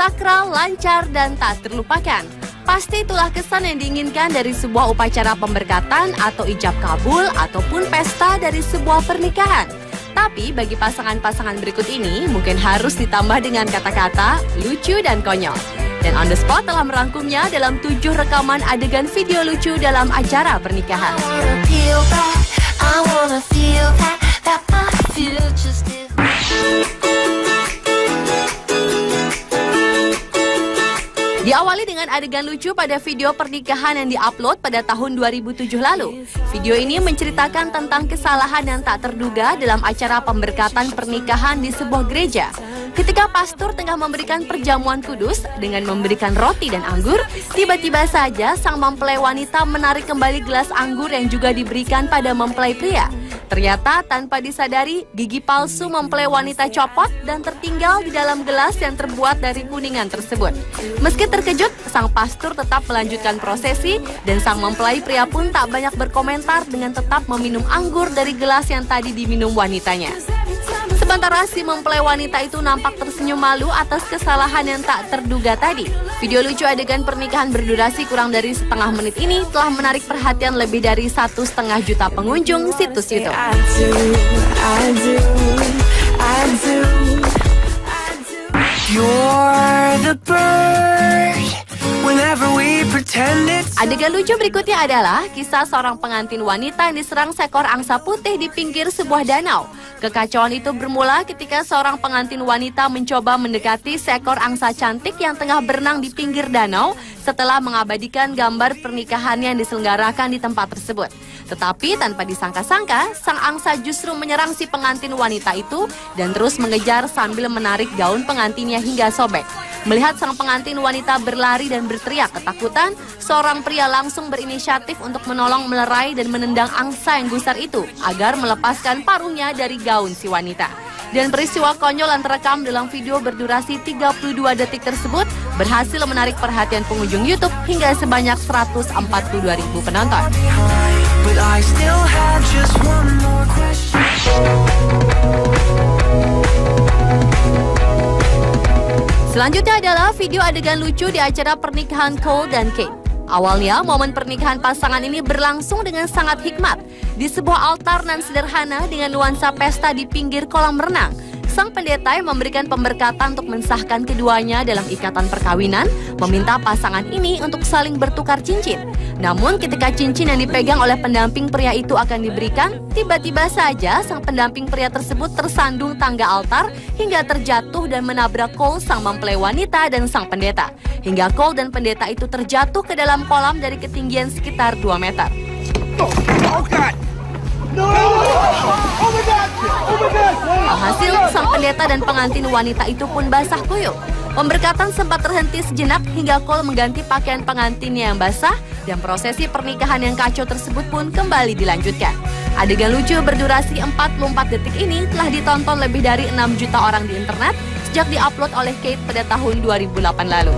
sakral, lancar, dan tak terlupakan. Pasti itulah kesan yang diinginkan dari sebuah upacara pemberkatan atau ijab kabul ataupun pesta dari sebuah pernikahan. Tapi bagi pasangan-pasangan berikut ini mungkin harus ditambah dengan kata-kata lucu dan konyol. Dan On The Spot telah merangkumnya dalam 7 rekaman adegan video lucu dalam acara pernikahan. Diawali dengan adegan lucu pada video pernikahan yang diupload pada tahun 2007 lalu. Video ini menceritakan tentang kesalahan yang tak terduga dalam acara pemberkatan pernikahan di sebuah gereja. Ketika pastor tengah memberikan perjamuan kudus dengan memberikan roti dan anggur, tiba-tiba saja sang mempelai wanita menarik kembali gelas anggur yang juga diberikan pada mempelai pria. Ternyata tanpa disadari, gigi palsu mempelai wanita copot dan tertinggal di dalam gelas yang terbuat dari kuningan tersebut. Meski terkejut, sang pastor tetap melanjutkan prosesi dan sang mempelai pria pun tak banyak berkomentar dengan tetap meminum anggur dari gelas yang tadi diminum wanitanya. Sementara si mempelai wanita itu nampak tersenyum malu atas kesalahan yang tak terduga tadi. Video lucu adegan pernikahan berdurasi kurang dari setengah menit ini telah menarik perhatian lebih dari 1,5 juta pengunjung situs YouTube. Adegan lucu berikutnya adalah kisah seorang pengantin wanita yang diserang seekor angsa putih di pinggir sebuah danau. Kekacauan itu bermula ketika seorang pengantin wanita mencoba mendekati seekor angsa cantik yang tengah berenang di pinggir danau setelah mengabadikan gambar pernikahannya yang diselenggarakan di tempat tersebut. Tetapi tanpa disangka-sangka, sang angsa justru menyerang si pengantin wanita itu dan terus mengejar sambil menarik gaun pengantinnya hingga sobek. Melihat sang pengantin wanita berlari dan berteriak ketakutan, seorang pria langsung berinisiatif untuk menolong melerai dan menendang angsa yang gusar itu agar melepaskan paruhnya dari gaun si wanita. Dan peristiwa konyol yang terekam dalam video berdurasi 32 detik tersebut berhasil menarik perhatian pengunjung YouTube hingga sebanyak 142.000 penonton. Selanjutnya adalah video adegan lucu di acara pernikahan Cole dan Kate. Awalnya, momen pernikahan pasangan ini berlangsung dengan sangat hikmat di sebuah altar nan sederhana dengan nuansa pesta di pinggir kolam renang. Sang pendeta yang memberikan pemberkatan untuk mensahkan keduanya dalam ikatan perkawinan, meminta pasangan ini untuk saling bertukar cincin. Namun ketika cincin yang dipegang oleh pendamping pria itu akan diberikan, tiba-tiba saja sang pendamping pria tersebut tersandung tangga altar hingga terjatuh dan menabrak Cole, sang mempelai wanita, dan sang pendeta. Hingga Cole dan pendeta itu terjatuh ke dalam kolam dari ketinggian sekitar 2 meter. Alhasil, sang pendeta dan pengantin wanita itu pun basah kuyup. Pemberkatan sempat terhenti sejenak hingga Cole mengganti pakaian pengantinnya yang basah dan prosesi pernikahan yang kacau tersebut pun kembali dilanjutkan. Adegan lucu berdurasi 44 detik ini telah ditonton lebih dari 6 juta orang di internet sejak diupload oleh Kate pada tahun 2008 lalu.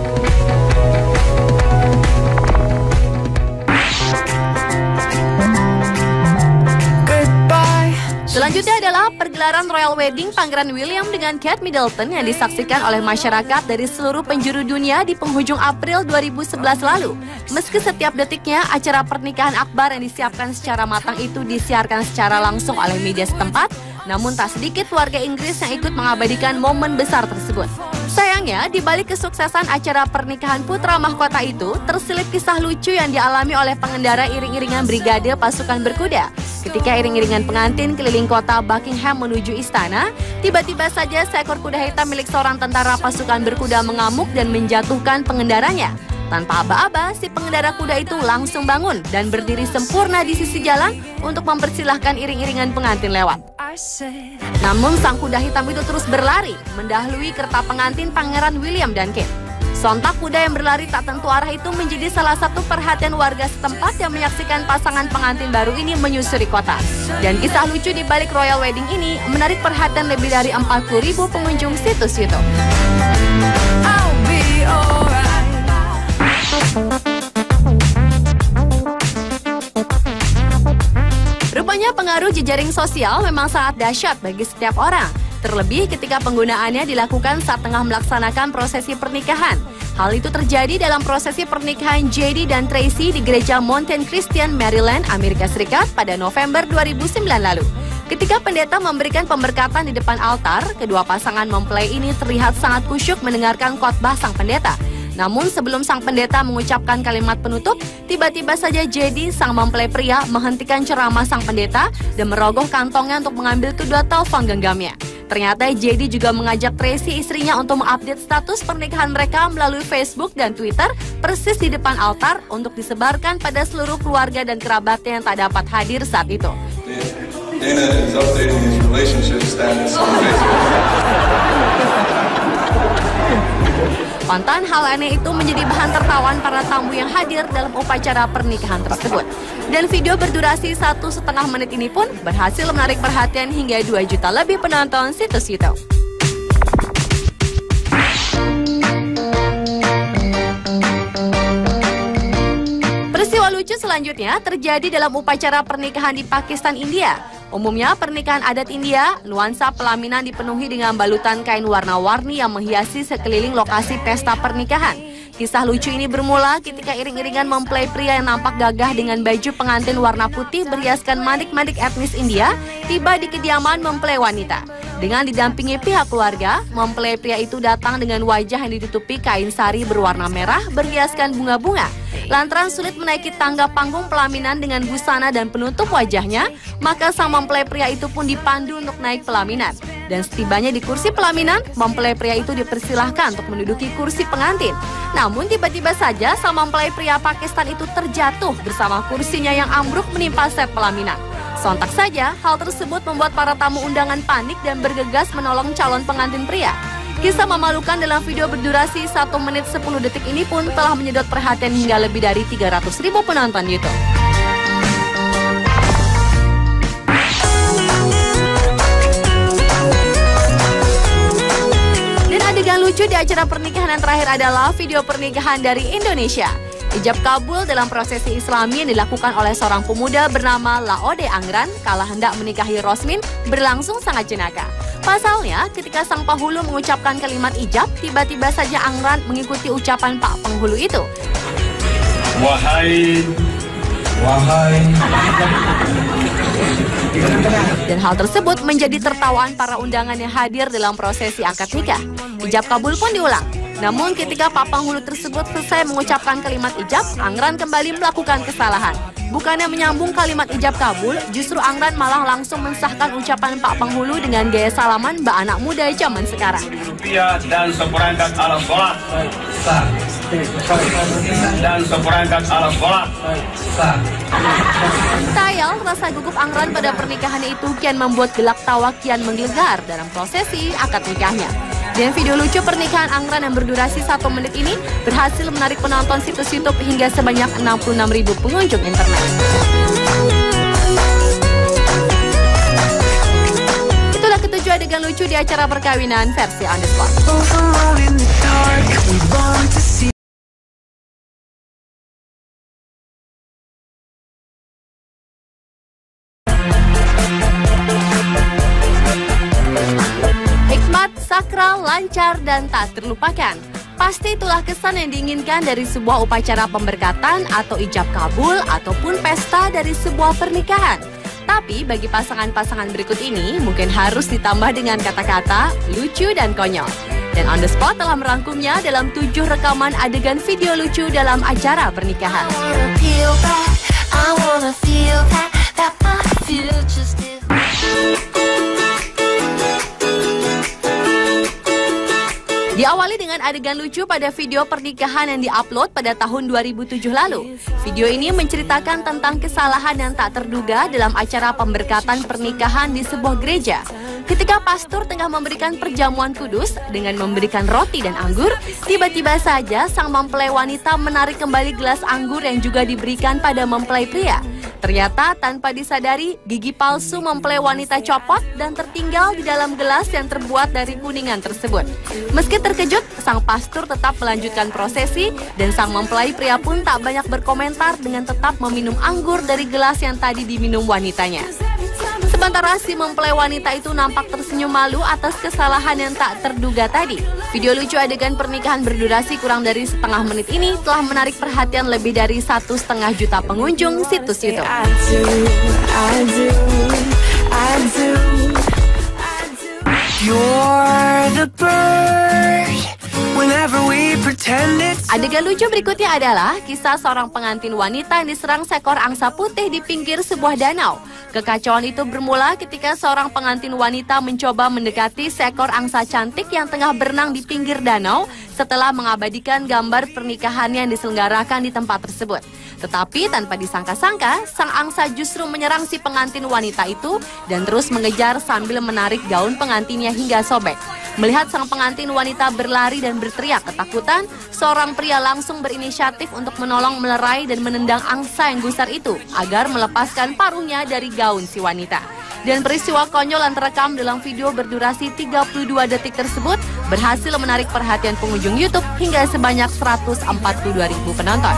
Selanjutnya adalah pergelaran Royal Wedding Pangeran William dengan Kate Middleton yang disaksikan oleh masyarakat dari seluruh penjuru dunia di penghujung April 2011 lalu. Meski setiap detiknya acara pernikahan akbar yang disiapkan secara matang itu disiarkan secara langsung oleh media setempat, namun tak sedikit warga Inggris yang ikut mengabadikan momen besar tersebut. Sayangnya, di balik kesuksesan acara pernikahan putra mahkota itu, terselip kisah lucu yang dialami oleh pengendara iring-iringan brigade pasukan berkuda. Ketika iring-iringan pengantin keliling kota Buckingham menuju istana, tiba-tiba saja seekor kuda hitam milik seorang tentara pasukan berkuda mengamuk dan menjatuhkan pengendaranya. Tanpa aba-aba, si pengendara kuda itu langsung bangun dan berdiri sempurna di sisi jalan untuk mempersilahkan iring-iringan pengantin lewat. Namun sang kuda hitam itu terus berlari, mendahului kereta pengantin Pangeran William dan Kate. Sontak kuda yang berlari tak tentu arah itu menjadi salah satu perhatian warga setempat yang menyaksikan pasangan pengantin baru ini menyusuri kota. Dan kisah lucu di balik Royal Wedding ini menarik perhatian lebih dari 40.000 pengunjung situs YouTube. Rupanya pengaruh jejaring sosial memang sangat dahsyat bagi setiap orang. Terlebih ketika penggunaannya dilakukan saat tengah melaksanakan prosesi pernikahan. Hal itu terjadi dalam prosesi pernikahan JD dan Tracy di gereja Mountain Christian, Maryland, Amerika Serikat pada November 2009 lalu. Ketika pendeta memberikan pemberkatan di depan altar, kedua pasangan mempelai ini terlihat sangat kusyuk mendengarkan khotbah sang pendeta. Namun sebelum sang pendeta mengucapkan kalimat penutup, tiba-tiba saja JD, sang mempelai pria, menghentikan ceramah sang pendeta dan merogoh kantongnya untuk mengambil kedua telepon genggamnya. Ternyata JD juga mengajak Tracy, istrinya, untuk mengupdate status pernikahan mereka melalui Facebook dan Twitter persis di depan altar untuk disebarkan pada seluruh keluarga dan kerabatnya yang tak dapat hadir saat itu. Dana is updating his relationship status on Facebook. Kontan hal aneh itu menjadi bahan tertawan para tamu yang hadir dalam upacara pernikahan tersebut. Dan video berdurasi 1,5 menit ini pun berhasil menarik perhatian hingga 2 juta lebih penonton situs YouTube. Peristiwa lucu selanjutnya terjadi dalam upacara pernikahan di Pakistan, India. Umumnya pernikahan adat India, nuansa pelaminan dipenuhi dengan balutan kain warna-warni yang menghiasi sekeliling lokasi pesta pernikahan. Kisah lucu ini bermula ketika iring-iringan mempelai pria yang nampak gagah dengan baju pengantin warna putih berhiaskan manik-manik etnis India tiba di kediaman mempelai wanita. Dengan didampingi pihak keluarga, mempelai pria itu datang dengan wajah yang ditutupi kain sari berwarna merah berhiaskan bunga-bunga. Lantaran sulit menaiki tangga panggung pelaminan dengan busana dan penutup wajahnya, maka sang mempelai pria itu pun dipandu untuk naik pelaminan. Dan setibanya di kursi pelaminan, mempelai pria itu dipersilahkan untuk menduduki kursi pengantin. Namun tiba-tiba saja sang mempelai pria Pakistan itu terjatuh bersama kursinya yang ambruk menimpa set pelaminan. Sontak saja, hal tersebut membuat para tamu undangan panik dan bergegas menolong calon pengantin pria. Kisah memalukan dalam video berdurasi 1 menit 10 detik ini pun telah menyedot perhatian hingga lebih dari 300.000 penonton YouTube. Dan adegan lucu di acara pernikahan yang terakhir adalah video pernikahan dari Indonesia. Ijab kabul dalam prosesi Islami yang dilakukan oleh seorang pemuda bernama Laode Angran kala hendak menikahi Rosmin berlangsung sangat jenaka. Pasalnya, ketika sang penghulu mengucapkan kalimat ijab, tiba-tiba saja Angran mengikuti ucapan Pak Penghulu itu. Wahai. Dan hal tersebut menjadi tertawaan para undangan yang hadir dalam prosesi akad nikah. Ijab kabul pun diulang. Namun ketika Pak Penghulu tersebut selesai mengucapkan kalimat ijab, Angran kembali melakukan kesalahan. Bukannya menyambung kalimat ijab kabul, justru Angran malah langsung mensahkan ucapan Pak Penghulu dengan gaya salaman mbak anak muda zaman sekarang. Dan seperangkat alat sholat. Dan seperangkat alat sholat. Tayal, rasa gugup Angran pada pernikahannya itu kian membuat gelak tawa kian menggelegar dalam prosesi akad nikahnya. Dan video lucu pernikahan Angran yang berdurasi 1 menit ini berhasil menarik penonton situs YouTube hingga sebanyak 66.000 pengunjung internet. Itulah ketujuh adegan lucu di acara perkawinan versi On The Spot. Sakral, lancar, dan tak terlupakan. Pasti itulah kesan yang diinginkan dari sebuah upacara pemberkatan atau ijab kabul ataupun pesta dari sebuah pernikahan. Tapi bagi pasangan-pasangan berikut ini mungkin harus ditambah dengan kata-kata lucu dan konyol. Dan On The Spot telah merangkumnya dalam 7 rekaman adegan video lucu dalam acara pernikahan. Diawali dengan adegan lucu pada video pernikahan yang diupload pada tahun 2007 lalu. Video ini menceritakan tentang kesalahan yang tak terduga dalam acara pemberkatan pernikahan di sebuah gereja. Ketika pastor tengah memberikan perjamuan kudus dengan memberikan roti dan anggur, tiba-tiba saja sang mempelai wanita menarik kembali gelas anggur yang juga diberikan pada mempelai pria. Ternyata tanpa disadari, gigi palsu mempelai wanita copot dan tertinggal di dalam gelas yang terbuat dari kuningan tersebut. Meski terkejut, sang pastor tetap melanjutkan prosesi dan sang mempelai pria pun tak banyak berkomentar dengan tetap meminum anggur dari gelas yang tadi diminum wanitanya. Sementara si mempelai wanita itu nampak tersenyum malu atas kesalahan yang tak terduga tadi. Video lucu adegan pernikahan berdurasi kurang dari setengah menit ini telah menarik perhatian lebih dari 1,5 juta pengunjung situs itu. Adegan lucu berikutnya adalah kisah seorang pengantin wanita yang diserang seekor angsa putih di pinggir sebuah danau. Kekacauan itu bermula ketika seorang pengantin wanita mencoba mendekati seekor angsa cantik yang tengah berenang di pinggir danau setelah mengabadikan gambar pernikahannya yang diselenggarakan di tempat tersebut. Tetapi tanpa disangka-sangka, sang angsa justru menyerang si pengantin wanita itu dan terus mengejar sambil menarik gaun pengantinnya hingga sobek. Melihat sang pengantin wanita berlari dan berteriak ketakutan, seorang pria langsung berinisiatif untuk menolong melerai dan menendang angsa yang gusar itu agar melepaskan paruhnya dari gaun si wanita. Dan peristiwa konyol yang terekam dalam video berdurasi 32 detik tersebut berhasil menarik perhatian pengunjung YouTube hingga sebanyak 142.000 penonton.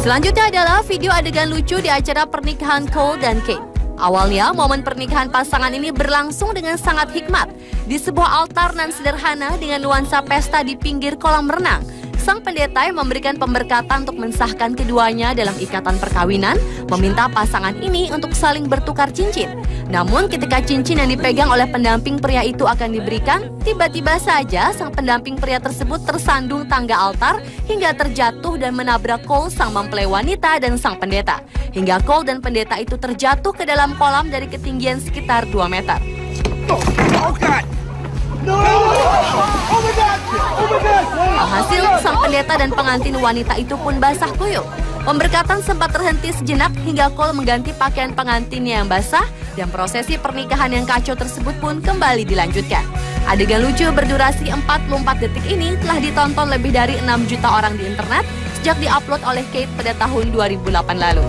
Selanjutnya adalah video adegan lucu di acara pernikahan Cole dan Kate. Awalnya, momen pernikahan pasangan ini berlangsung dengan sangat hikmat di sebuah altar nan sederhana dengan nuansa pesta di pinggir kolam renang. Sang pendeta yang memberikan pemberkatan untuk mensahkan keduanya dalam ikatan perkawinan, meminta pasangan ini untuk saling bertukar cincin. Namun ketika cincin yang dipegang oleh pendamping pria itu akan diberikan, tiba-tiba saja sang pendamping pria tersebut tersandung tangga altar hingga terjatuh dan menabrak Cole, sang mempelai wanita, dan sang pendeta. Hingga Cole dan pendeta itu terjatuh ke dalam kolam dari ketinggian sekitar 2 meter. Alhasil, sang pendeta dan pengantin wanita itu pun basah kuyup. Pemberkatan sempat terhenti sejenak hingga Cole mengganti pakaian pengantinnya yang basah dan prosesi pernikahan yang kacau tersebut pun kembali dilanjutkan. Adegan lucu berdurasi 44 detik ini telah ditonton lebih dari 6 juta orang di internet sejak diupload oleh Kate pada tahun 2008 lalu.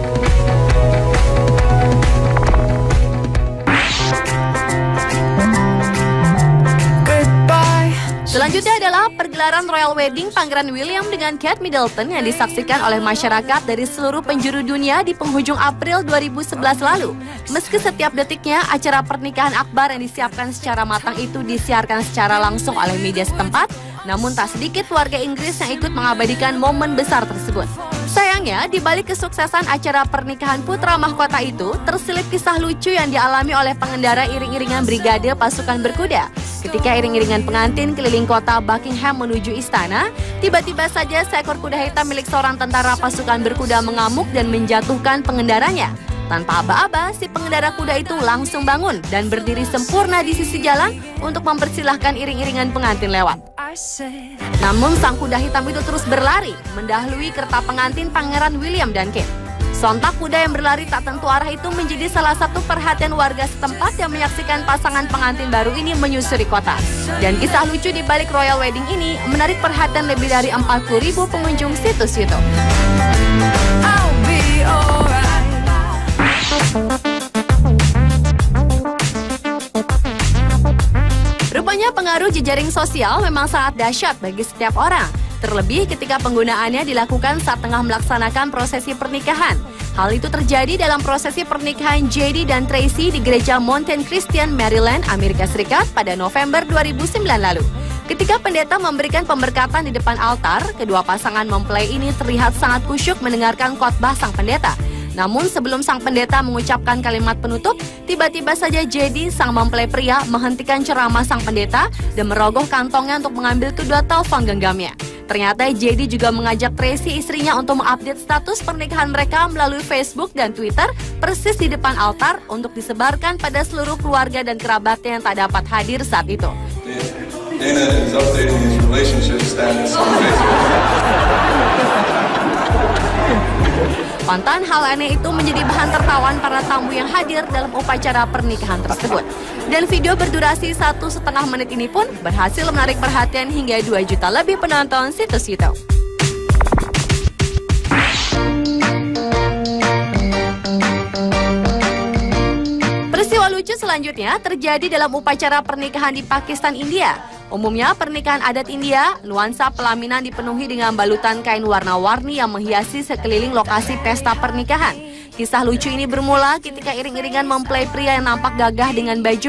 Selanjutnya adalah pergelaran Royal Wedding Pangeran William dengan Kate Middleton yang disaksikan oleh masyarakat dari seluruh penjuru dunia di penghujung April 2011 lalu. Meski setiap detiknya acara pernikahan akbar yang disiapkan secara matang itu disiarkan secara langsung oleh media setempat, namun tak sedikit warga Inggris yang ikut mengabadikan momen besar tersebut. Sayangnya, di balik kesuksesan acara pernikahan putra mahkota itu, terselip kisah lucu yang dialami oleh pengendara iring-iringan brigade pasukan berkuda. Ketika iring-iringan pengantin keliling kota Buckingham menuju istana, tiba-tiba saja seekor kuda hitam milik seorang tentara pasukan berkuda mengamuk dan menjatuhkan pengendaranya. Tanpa aba-aba, si pengendara kuda itu langsung bangun dan berdiri sempurna di sisi jalan untuk mempersilahkan iring-iringan pengantin lewat. Namun sang kuda hitam itu terus berlari, mendahului kereta pengantin Pangeran William dan Kate. Sontak kuda yang berlari tak tentu arah itu menjadi salah satu perhatian warga setempat yang menyaksikan pasangan pengantin baru ini menyusuri kota. Dan kisah lucu di balik Royal Wedding ini menarik perhatian lebih dari 40.000 pengunjung situs YouTube. Rupanya pengaruh jejaring sosial memang sangat dahsyat bagi setiap orang. Terlebih ketika penggunaannya dilakukan saat tengah melaksanakan prosesi pernikahan. Hal itu terjadi dalam prosesi pernikahan JD dan Tracy di gereja Mountain Christian, Maryland, Amerika Serikat pada November 2009 lalu. Ketika pendeta memberikan pemberkatan di depan altar, kedua pasangan mempelai ini terlihat sangat kusyuk mendengarkan khotbah sang pendeta. Namun sebelum sang pendeta mengucapkan kalimat penutup, tiba-tiba saja JD, sang mempelai pria, menghentikan ceramah sang pendeta dan merogoh kantongnya untuk mengambil kedua telepon genggamnya. Ternyata JD juga mengajak Tracy, istrinya, untuk mengupdate status pernikahan mereka melalui Facebook dan Twitter persis di depan altar untuk disebarkan pada seluruh keluarga dan kerabatnya yang tak dapat hadir saat itu. Dana is updating his relationship status on Facebook. Kontan hal aneh itu menjadi bahan tertawan para tamu yang hadir dalam upacara pernikahan tersebut. Dan video berdurasi 1,5 menit ini pun berhasil menarik perhatian hingga 2 juta lebih penonton situs YouTube. Peristiwa lucu selanjutnya terjadi dalam upacara pernikahan di Pakistan, India. Umumnya pernikahan adat India, nuansa pelaminan dipenuhi dengan balutan kain warna-warni yang menghiasi sekeliling lokasi pesta pernikahan. Kisah lucu ini bermula ketika iring-iringan mempelai pria yang nampak gagah dengan baju